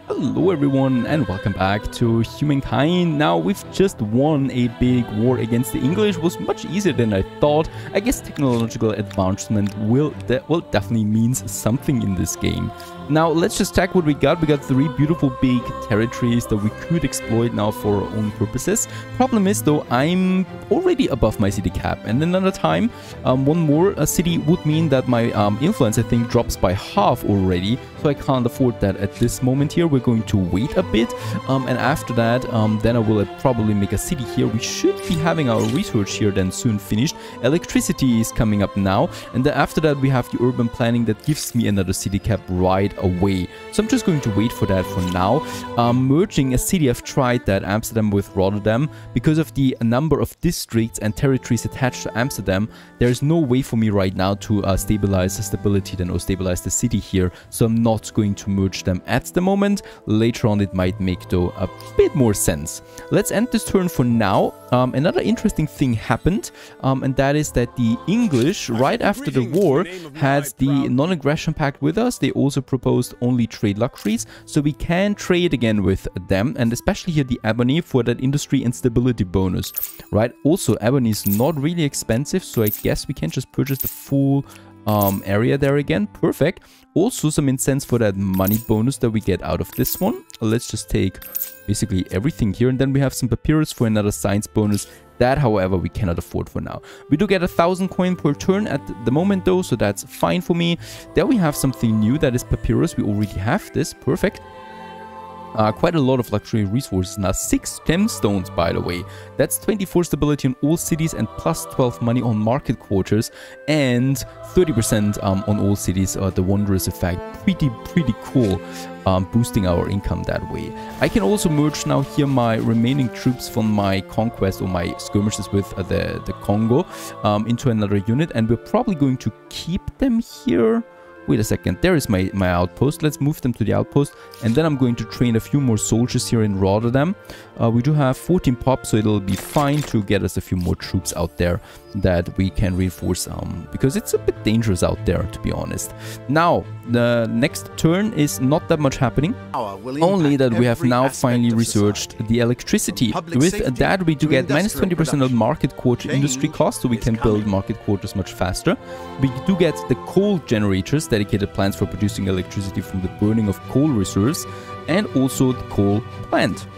Hello everyone and welcome back to Humankind. Now we've just won a big war against the English. It was much easier than I thought. I guess technological advancement will definitely means something in this game. Now let's just check what we got. We got 3 beautiful big territories that we could exploit now for our own purposes. Problem is though, I'm already above my city cap, and another time one more city would mean that my influence I think drops by half already, so I can't afford that at this moment here. We're going to wait a bit, and after that then I will probably make a city here. We should be having our research here then soon finished. Electricity is coming up now, and then after that we have the urban planning that gives me another city cap right away. So I'm just going to wait for that for now. Merging a city, I've tried that, Amsterdam with Rotterdam. Because of the number of districts and territories attached to Amsterdam, there's no way for me right now to stabilize the stability then, or stabilize the city here. So I'm not going to merge them at the moment. Later on it might make though a bit more sense. Let's end this turn for now. Another interesting thing happened, and that is that the English, right after the war, had the non-aggression pact with us. They also proposed only trade luxuries, so we can trade again with them, and especially here the ebony for that industry and stability bonus, right? Also, ebony is not really expensive, so I guess we can just purchase the full area there again. Perfect. Also some incentives for that money bonus that we get out of this one. Let's just take basically everything here, and then we have some papyrus for another science bonus. That, however, we cannot afford for now. We do get 1,000 coin per turn at the moment though, so that's fine for me. There we have something new, that is papyrus. We already have this. Perfect. Quite a lot of luxury resources now. 6 gemstones, by the way. That's 24 stability on all cities and plus 12 money on market quarters, and 30% on all cities. The wondrous effect, pretty cool, boosting our income that way. I can also merge now here my remaining troops from my conquest or my skirmishes with the Congo into another unit, and we're probably going to keep them here. Wait a second, there is my outpost. Let's move them to the outpost, and then I'm going to train a few more soldiers here in Rotterdam. We do have 14 pop, so it'll be fine to get us a few more troops out there that we can reinforce, because it's a bit dangerous out there, to be honest. Now, the next turn is not that much happening, only that we have now finally researched the electricity. With that, we do get minus 20% of market quarter industry cost, so we can build market quarters much faster. We do get the coal generators, dedicated plants for producing electricity from the burning of coal reserves, and also the coal plant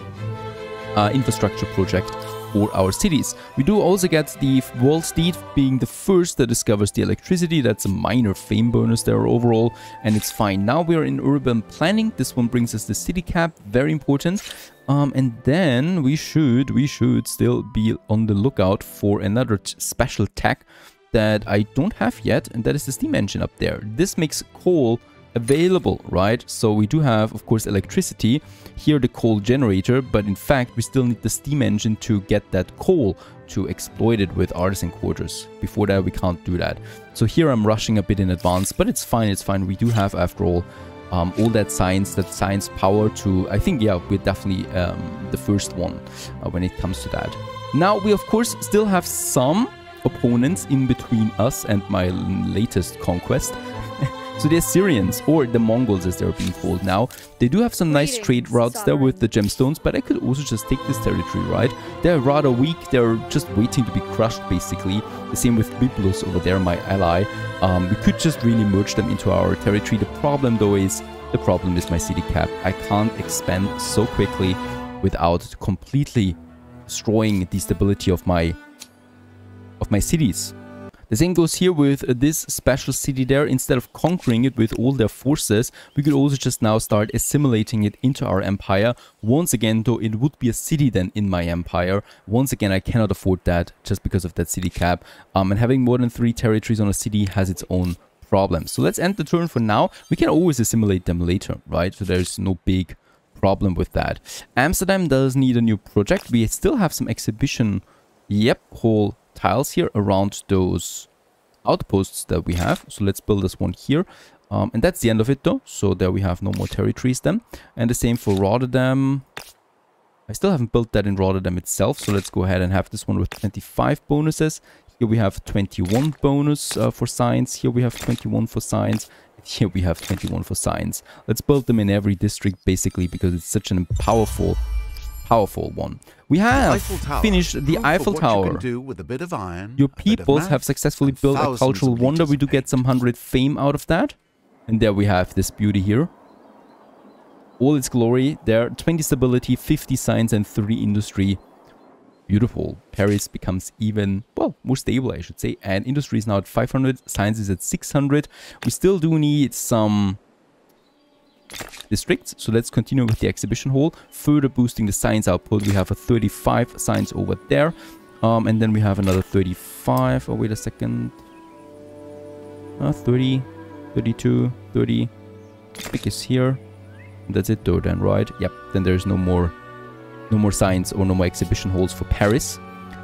infrastructure project for our cities. We do also get the Wall Street being the first that discovers the electricity. That's a minor fame bonus there overall, and it's fine. Now we are in urban planning. This one brings us the city cap, very important. And then we should still be on the lookout for another special tech that I don't have yet, and that is the steam engine up there. This makes coal available, right? So we do have, of course, electricity here, the coal generator, but in fact we still need the steam engine to get that coal to exploit it with artisan quarters. Before that we can't do that. So here I'm rushing a bit in advance, but it's fine, it's fine. We do have, after all that science power to, I think, yeah, we're definitely the first one when it comes to that. Now we of course still have some opponents in between us and my latest conquest. So the Assyrians, or the Mongols as they're being called now, they do have some nice trade routes there with the gemstones, but I could also just take this territory, right? They're rather weak, they're just waiting to be crushed basically. The same with Byblos over there, my ally. We could just really merge them into our territory. The problem though is, my city cap. I can't expand so quickly without completely destroying the stability of my cities. The same goes here with this special city there. Instead of conquering it with all their forces, we could also just now start assimilating it into our empire. Once again, though, it would be a city then in my empire. Once again, I cannot afford that just because of that city cap. And having more than 3 territories on a city has its own problems. So let's end the turn for now. We can always assimilate them later, right? So there's no big problem with that. Amsterdam does need a new project. We still have some exhibition, whole tiles here around those outposts that we have. So let's build this one here, and that's the end of it though. So there we have no more territories then, and the same for Rotterdam. I still haven't built that in Rotterdam itself, so let's go ahead and have this one with 25 bonuses. Here we have 21 bonus for science. Here we have 21 for science, Here we have 21 for science. Let's build them in every district basically because it's such a powerful one. We have finished the Eiffel Tower. Your peoples have successfully built a cultural wonder. We do get some 100 fame out of that. And there we have this beauty here. All its glory. There, 20 stability, 50 science, and 3 industry. Beautiful. Paris becomes even, well, more stable, I should say. And industry is now at 500. Science is at 600. We still do need some districts. So let's continue with the exhibition hall. Further boosting the science output. We have a 35 science over there. And then we have another 35. Oh, wait a second. 30, 32, 30. Pick is here. That's it though then, right? Yep. Then there's no more science or no more exhibition halls for Paris.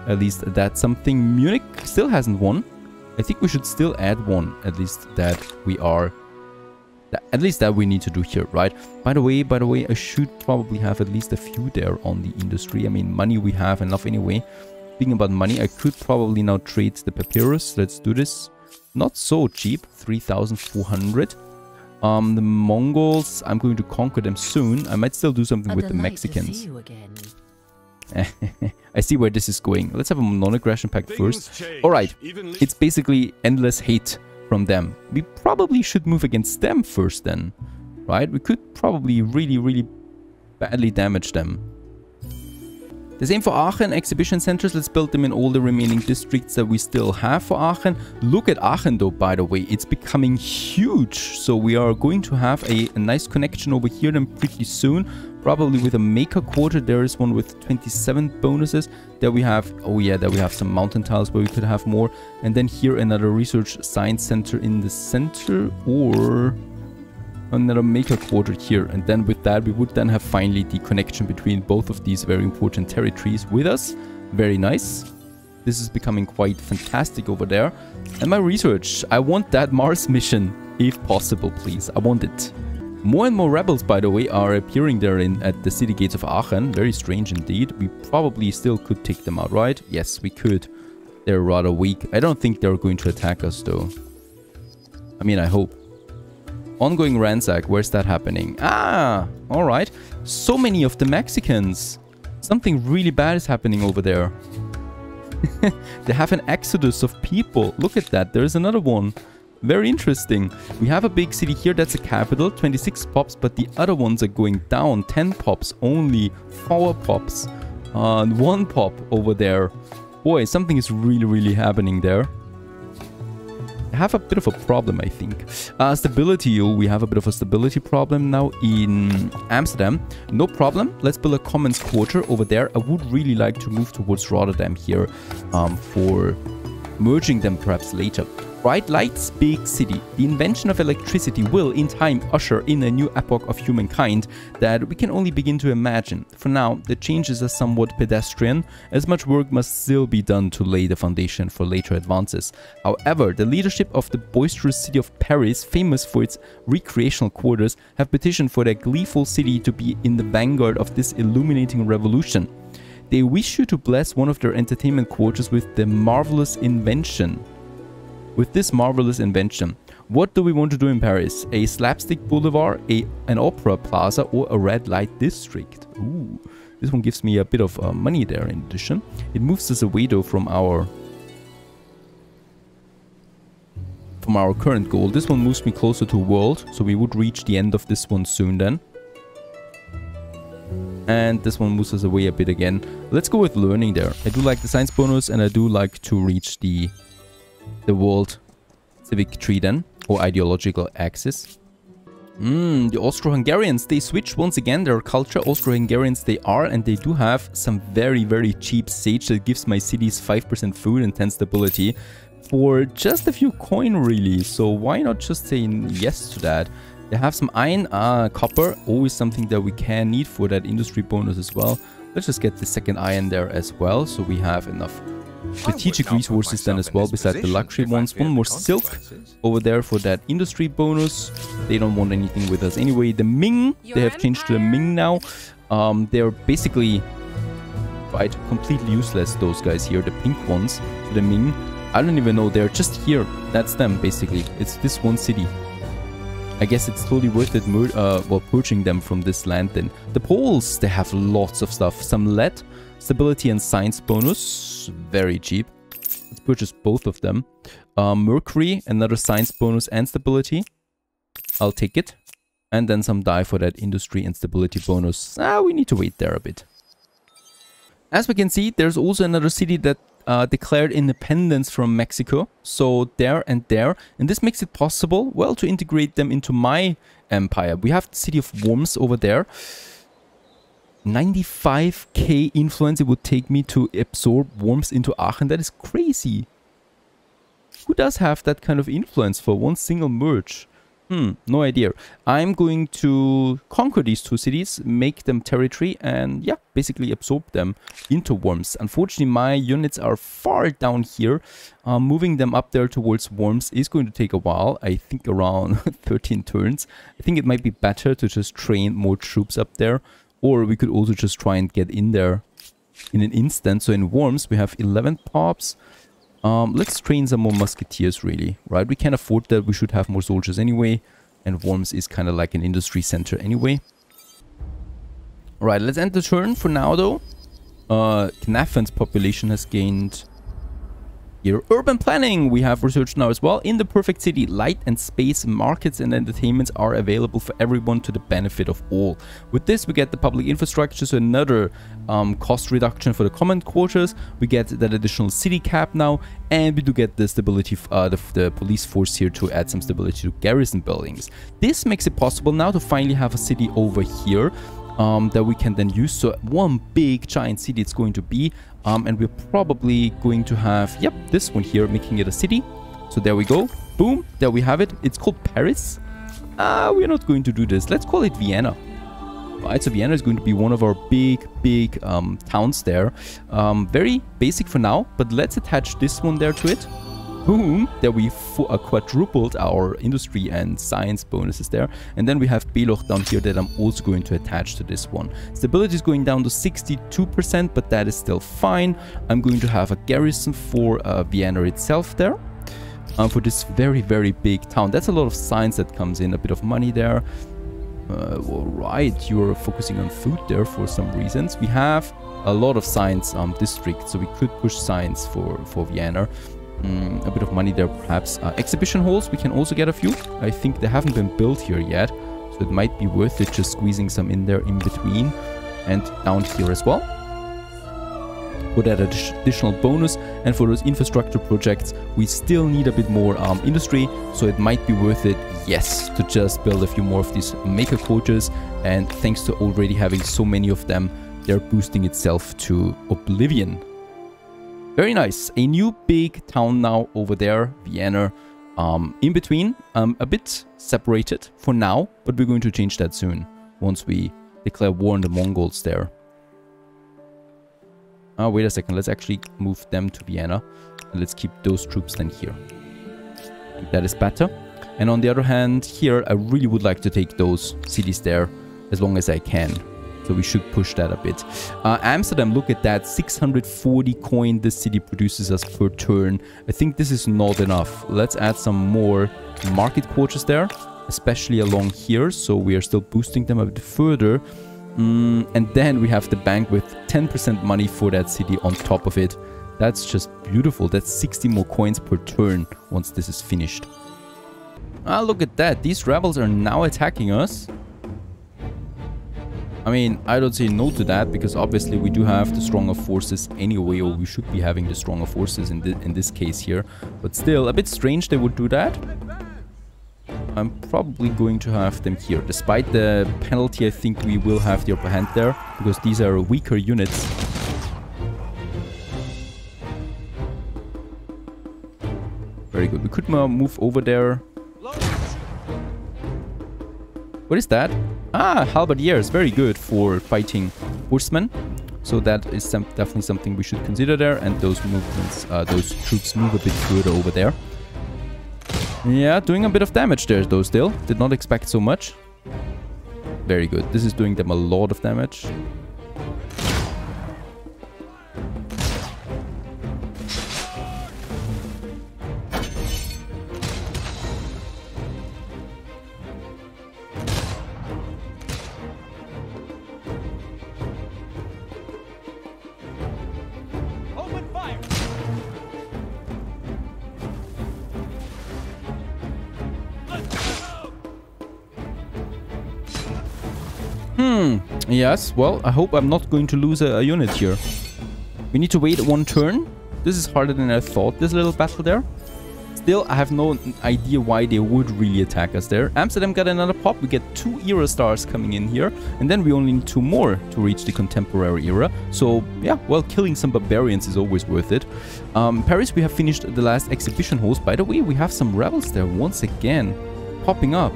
At least that's something. Munich still hasn't won. I think we should still add one. At least that we are... At least that we need to do here, right? By the way, I should probably have at least a few there on the industry. I mean, money we have enough anyway. Speaking about money, I could probably now trade the papyrus. Let's do this. Not so cheap. 3,400. The Mongols, I'm going to conquer them soon. I might still do something with the Mexicans. I see where this is going. Let's have a non-aggression pact first. Alright, it's basically endless hate from them. We probably should move against them first then. Right? We could probably really badly damage them. The same for Aachen, exhibition centers. Let's build them in all the remaining districts that we still have for Aachen. Look at Aachen though, by the way. It's becoming huge. So we are going to have a nice connection over here then pretty soon. Probably with a maker quarter. There is one with 27 bonuses. There we have, oh yeah, there we have some mountain tiles where we could have more. And then here another research science center in the center, or another maker quarter here. And then with that we would then have finally the connection between both of these very important territories with us. Very nice. This is becoming quite fantastic over there. And my research, I want that Mars mission if possible, please. I want it. More and more rebels, by the way, are appearing there at the city gates of Aachen. Very strange indeed. We probably still could take them out, right? Yes, we could. They're rather weak. I don't think they're going to attack us though. I mean, I hope. Ongoing ransack, where's that happening? Ah, alright. So many of the Mexicans. Something really bad is happening over there. They have an exodus of people. Look at that, there's another one. Very interesting. We have a big city here, that's a capital, 26 pops, but the other ones are going down. 10 pops only, 4 pops, and 1 pop over there. Boy, something is really happening there. Have a bit of a problem, I think. Stability, we have a bit of a stability problem now in Amsterdam. No problem. Let's build a commons quarter over there. I would really like to move towards Rotterdam here for merging them perhaps later. Bright lights, big city. The invention of electricity will, in time, usher in a new epoch of humankind that we can only begin to imagine. For now, the changes are somewhat pedestrian, as much work must still be done to lay the foundation for later advances. However, the leadership of the boisterous city of Paris, famous for its recreational quarters, have petitioned for their gleeful city to be in the vanguard of this illuminating revolution. They wish you to bless one of their entertainment quarters with the marvelous invention. With this marvelous invention, what do we want to do in Paris? A slapstick boulevard, an opera plaza, or a red light district? Ooh, this one gives me a bit of money there in addition. It moves us away though from our current goal. This one moves me closer to world, so we would reach the end of this one soon then. And this one moves us away a bit again. Let's go with learning there. I do like the science bonus, and I do like to reach the world civic tree then, or ideological axis. The Austro-Hungarians, they switch once again their culture. Austro-Hungarians they are, and they do have some very cheap sage that gives my cities 5% food and 10 stability for just a few coin really. So why not just say yes to that? They have some iron, copper, always something that we can need for that industry bonus as well. Let's just get the second iron there as well, so we have enough strategic resources then as well, beside the luxury ones. One more silk over there for that industry bonus. They don't want anything with us anyway. The Ming, they have changed to the Ming now. They're basically completely useless, those guys here, the pink ones. The Ming, I don't even know, they're just here. That's them basically. It's this one city. I guess it's totally worth it well, purging them from this land then. The Poles, they have lots of stuff. Some lead, stability and science bonus, very cheap. Let's purchase both of them. Mercury, another science bonus and stability. I'll take it. And then some dye for that industry and stability bonus. We need to wait there a bit. As we can see, there's also another city that declared independence from Mexico. So there and there. And this makes it possible, well, to integrate them into my empire. We have the city of Worms over there. 95k influence it would take me to absorb Worms into Aachen. That is crazy. Who does have that kind of influence for one single merge? No idea. I'm going to conquer these two cities, make them territory, and yeah, basically absorb them into Worms. Unfortunately, my units are far down here. Moving them up there towards Worms is going to take a while. I think around 13 turns. I think it might be better to just train more troops up there. Or we could also just try and get in there in an instant. So in Worms, we have 11 pops. Let's train some more musketeers, really, right? We can afford that. We should have more soldiers anyway. And Worms is kind of like an industry center anyway. Alright, let's end the turn for now, though. Knafen's population has gained... Here, urban planning we have researched now as well. In the perfect city, light and space, markets and entertainments are available for everyone to the benefit of all. With this, we get the public infrastructure, so another cost reduction for the command quarters. We get that additional city cap now, and we do get the stability of the police force here to add some stability to garrison buildings. This makes it possible now to finally have a city over here. That we can then use. So one big giant city it's going to be, and we're probably going to have, yep, this one here, making it a city. So there we go, boom, there we have it. It's called Paris. We're not going to do this. Let's call it Vienna. Right, so Vienna is going to be one of our big towns there. Very basic for now, but let's attach this one there to it. Boom, there we quadrupled our industry and science bonuses there. And then we have Beloch down here that I'm also going to attach to this one. Stability is going down to 62%, but that is still fine. I'm going to have a garrison for Vienna itself there. For this very big town. That's a lot of science that comes in, a bit of money there. Alright, you're focusing on food there for some reasons. We have a lot of science districts, so we could push science for Vienna. A bit of money there perhaps. Exhibition halls, we can also get a few. I think they haven't been built here yet, so it might be worth it just squeezing some in there in between and down here as well. For that additional bonus and for those infrastructure projects, we still need a bit more industry, so it might be worth it, yes, to just build a few more of these maker quarters. And thanks to already having so many of them, they're boosting itself to oblivion. Very nice. A new big town now over there, Vienna. In between, a bit separated for now, but we're going to change that soon once we declare war on the Mongols there. Wait a second. Let's actually move them to Vienna. And let's keep those troops then here. I think that is better. And on the other hand, here, I really would like to take those cities there as long as I can. So we should push that a bit. Amsterdam, look at that. 640 coin this city produces us per turn. I think this is not enough. Let's add some more market quarters there, especially along here. So we are still boosting them a bit further. And then we have the bank with 10% money for that city on top of it. That's just beautiful. That's 60 more coins per turn once this is finished. Look at that. These rebels are now attacking us. I mean, I don't say no to that, because obviously we do have the stronger forces anyway, or we should be having the stronger forces in this case here. But still, a bit strange they would do that. I'm probably going to have them here. Despite the penalty, I think we will have the upper hand there, because these are weaker units. Very good. We could move over there. What is that? Halberdiers, very good for fighting horsemen. So that is definitely something we should consider there. And those movements, those troops move a bit further over there. Yeah, doing a bit of damage there though still. Did not expect so much. Very good. This is doing them a lot of damage. Yes, well, I hope I'm not going to lose a unit here. We need to wait one turn. This is harder than I thought, this little battle there. Still, I have no idea why they would really attack us there. Amsterdam got another pop. We get 2 era stars coming in here. And then we only need 2 more to reach the contemporary era. So, yeah, well, killing some barbarians is always worth it. Paris, we have finished the last exhibition host. By the way, we have some rebels there once again popping up.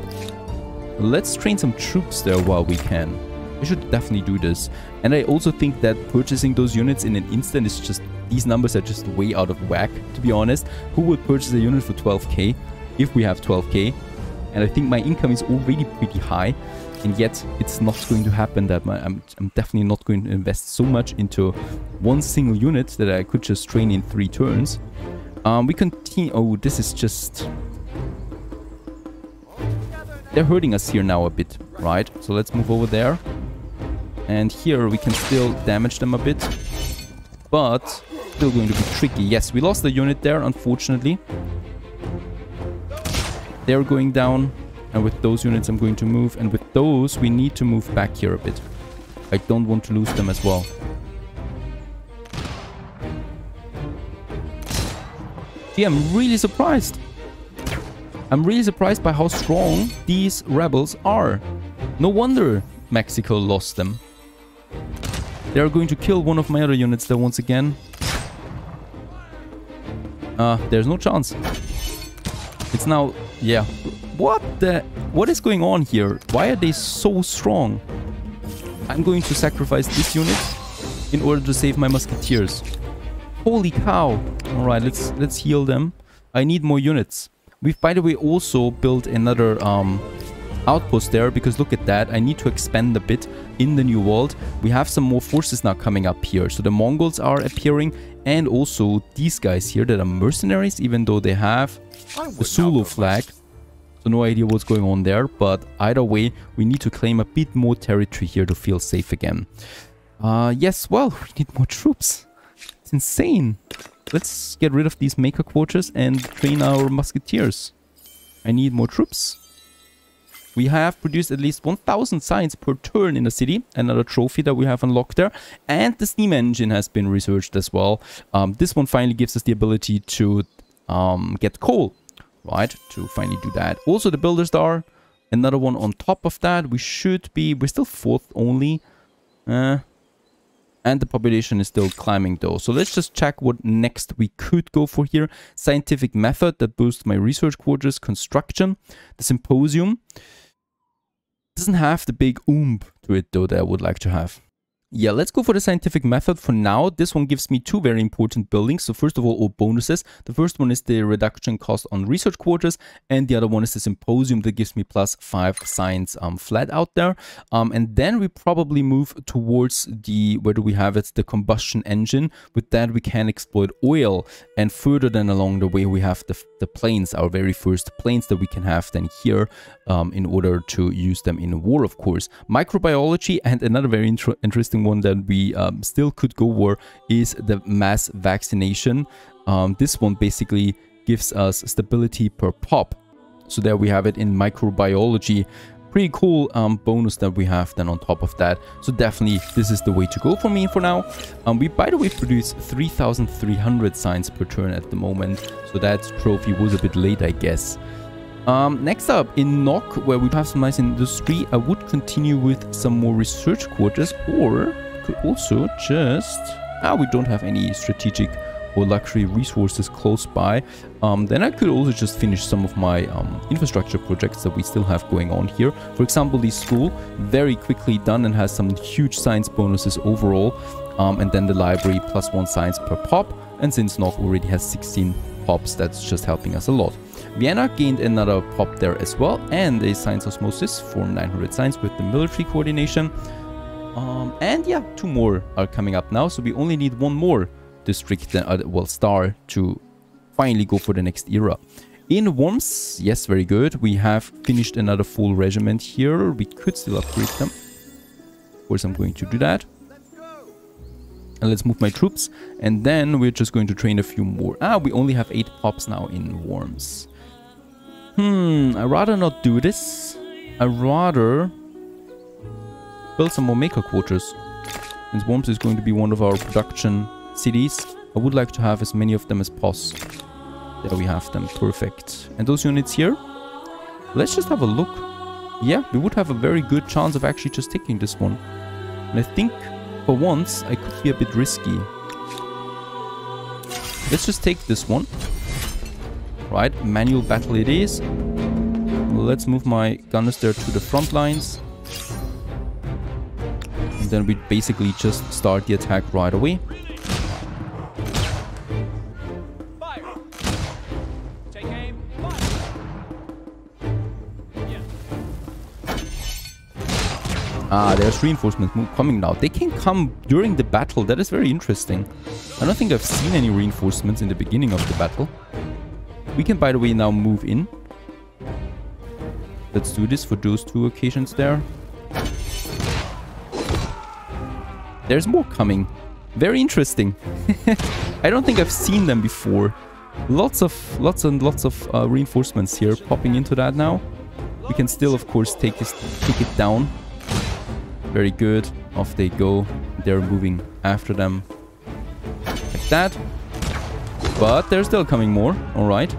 Let's train some troops there while we can. We should definitely do this. And I also think that purchasing those units in an instant is just... These numbers are just way out of whack, to be honest. Who would purchase a unit for 12k if we have 12k? And I think my income is already pretty high. And yet, it's not going to happen that I'm definitely not going to invest so much into one single unit that I could just train in 3 turns. We continue... Oh, this is just... They're hurting us here now a bit, right? So let's move over there. And here we can still damage them a bit. But still going to be tricky. Yes, we lost the unit there, unfortunately. They're going down. And with those units I'm going to move. And with those we need to move back here a bit. I don't want to lose them as well. Gee, I'm really surprised. I'm really surprised by how strong these rebels are. No wonder Mexico lost them. They are going to kill one of my other units there once again. There's no chance. It's now... Yeah. What is going on here? Why are they so strong? I'm going to sacrifice this unit in order to save my musketeers. Holy cow. Alright, let's heal them. I need more units. We've, by the way, also built another outpost there, because look at that. I need to expand a bit in the new world. We have some more forces now coming up here. So the Mongols are appearing, and also these guys here that are mercenaries, even though they have the Zulu flag. So no idea what's going on there, but either way, we need to claim a bit more territory here to feel safe again. Yes, well, we need more troops. It's insane. Let's get rid of these maker quarters and train our musketeers. I need more troops. We have produced at least 1,000 signs per turn in the city. Another trophy that we have unlocked there. And the steam engine has been researched as well. This one finally gives us the ability to get coal. Right, to finally do that. Also the builder star. Another one on top of that. We're still 4th only. And the population is still climbing though. So let's just check what next we could go for here. Scientific method that boosts my research quarters. Construction. The symposium. Doesn't have the big oomph to it though that I would like to have. Yeah, let's go for the scientific method for now. This one gives me 2 very important buildings. So first of all bonuses. The first one is the reduction cost on research quarters, and the other one is the symposium that gives me +5 science flat out there. And then we probably move towards the, where do we have it? The combustion engine. With that we can exploit oil, and further then along the way we have the planes, our very first planes that we can have then here in order to use them in war, of course. Microbiology, and another very interesting one that we still could go for is the mass vaccination. This one basically gives us stability per pop. So there we have it in microbiology. Pretty cool bonus that we have then on top of that. So definitely this is the way to go for me for now. We, by the way, produce 3,300 signs per turn at the moment. So that trophy was a bit late, I guess. Next up, in Nok, where we have some nice industry, I would continue with some more research quarters, or could also just... we don't have any strategic or luxury resources close by. Then I could also just finish some of my infrastructure projects that we still have going on here. For example, the school, very quickly done and has some huge science bonuses overall. And then the library, +1 science per pop. And since Nok already has 16 pops, that's just helping us a lot. Vienna gained another pop there as well, and a science osmosis for 900 science with the military coordination. And yeah, 2 more are coming up now, so we only need 1 more district, well, star, to finally go for the next era. In Worms, yes, very good. We have finished another full regiment here. We could still upgrade them. Of course, I'm going to do that. And let's move my troops, and then we're just going to train a few more. We only have 8 pops now in Worms. I'd rather not do this. I'd rather build some more maker quarters. Since Worms is going to be one of our production cities, I would like to have as many of them as possible. There we have them. Perfect. And those units here? Let's just have a look. Yeah, we would have a very good chance of actually just taking this one. And I think for once I could be a bit risky. Let's just take this one. Right, manual battle it is. Let's move my gunners there to the front lines. And then we basically just start the attack right away. Ah, there's reinforcements coming now. They can come during the battle. That is very interesting. I don't think I've seen any reinforcements in the beginning of the battle. We can, by the way, now move in. Let's do this for those two occasions there. There's more coming. Very interesting. I don't think I've seen them before. Lots and lots of reinforcements here popping into that now. We can still, of course, take it down. Very good. Off they go. They're moving after them. Like that. But they're still coming more. Alright.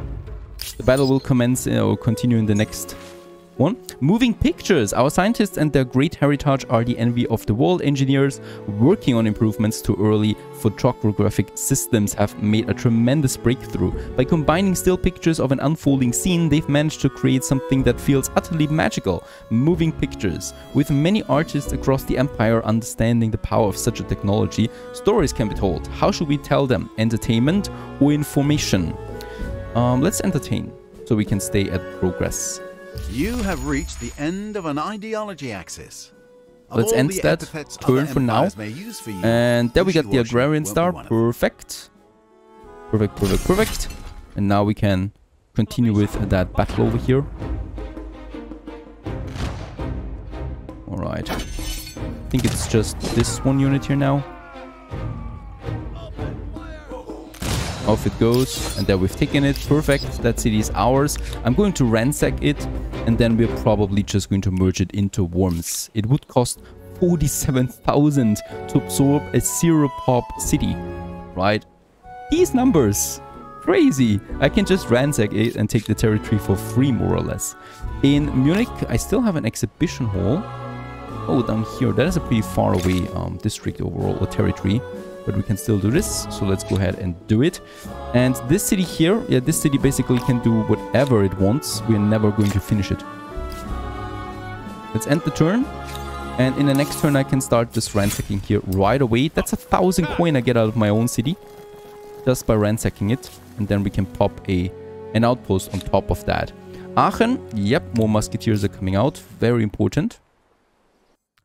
The battle will commence or continue in the next one. Moving pictures. Our scientists and their great heritage are the envy of the world. Engineers working on improvements to early photographic systems have made a tremendous breakthrough. By combining still pictures of an unfolding scene, they've managed to create something that feels utterly magical. Moving pictures. With many artists across the empire understanding the power of such a technology, stories can be told. How should we tell them? Entertainment or information? Let's entertain, so we can stay at progress. You have reached the end of an ideology axis. Let's end that turn for now. And there we got the agrarian star. Perfect. Perfect, perfect, perfect. And now we can continue with that battle over here. Alright. I think it's just this one unit here now. Off it goes, and there we've taken it. Perfect, that city is ours. I'm going to ransack it, and then we're probably just going to merge it into Worms. It would cost 47,000 to absorb a zero-pop city, right? These numbers, crazy. I can just ransack it and take the territory for free, more or less. In Munich, I still have an exhibition hall. Oh, down here, that is a pretty far away district overall, or territory. But we can still do this, so let's go ahead and do it. And this city here, yeah, this city basically can do whatever it wants. We're never going to finish it. Let's end the turn. And in the next turn, I can start just ransacking here right away. That's 1,000 coin I get out of my own city. Just by ransacking it. And then we can pop an outpost on top of that. Aachen, yep, more musketeers are coming out. Very important.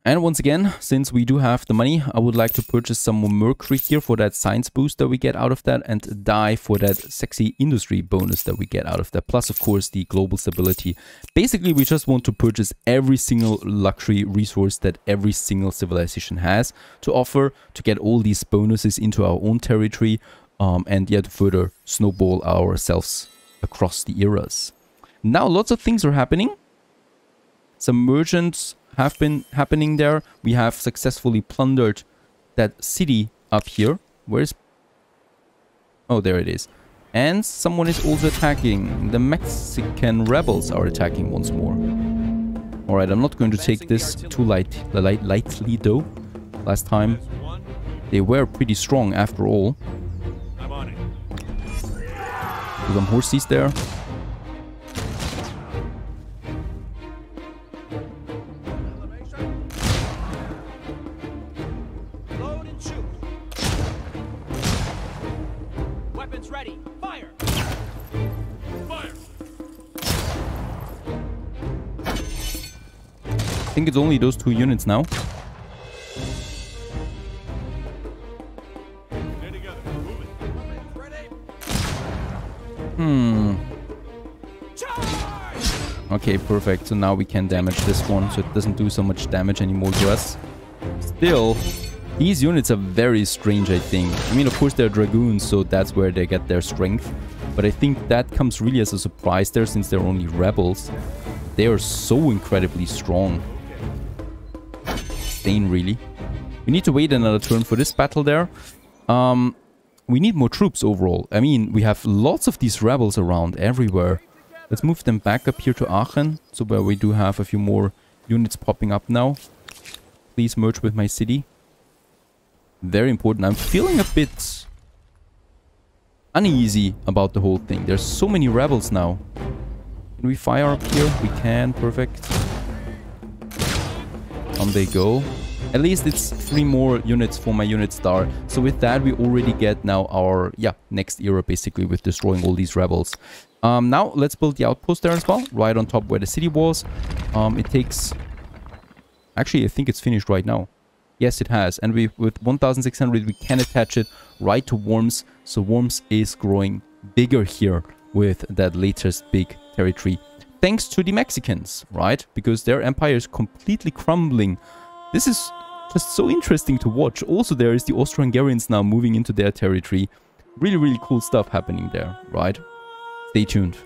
And once again, since we do have the money, I would like to purchase some more mercury here for that science boost that we get out of that, and dye for that sexy industry bonus that we get out of that. Plus, of course, the global stability. Basically, we just want to purchase every single luxury resource that every single civilization has to offer, to get all these bonuses into our own territory, and yet further snowball ourselves across the eras. Now, lots of things are happening. Some merchants have been happening there. We have successfully plundered that city up here. Where's... Oh, there it is. And someone is also attacking. The Mexican rebels are attacking once more. Alright, I'm not going to take this too lightly though. Last time they were pretty strong after all. Some horses there. I think it's only those two units now. Okay, perfect. So now we can damage this one, so it doesn't do so much damage anymore to us. Still, these units are very strange, I think. I mean, of course, they're dragoons, so that's where they get their strength. But I think that comes really as a surprise there, since they're only rebels. They are so incredibly strong. insane, really. We need to wait another turn for this battle there. We need more troops overall. I mean, we have lots of these rebels around everywhere. Let's move them back up here to Aachen. So where we do have a few more units popping up now. Please merge with my city. Very important. I'm feeling a bit uneasy about the whole thing. There's so many rebels now. Can we fire up here? We can. Perfect. On they go. At least it's 3 more units for my unit star. So with that, we already get now our, next era, basically, with destroying all these rebels. Now, let's build the outpost there as well, right on top where the city was. It takes... Actually, I think it's finished right now. Yes, it has. And with 1,600, we can attach it right to Worms. So Worms is growing bigger here with that latest big territory. Thanks to the Mexicans, right? Because their empire is completely crumbling. This is just so interesting to watch. Also, there is the Austro-Hungarians now moving into their territory. Really, really cool stuff happening there, right? Stay tuned.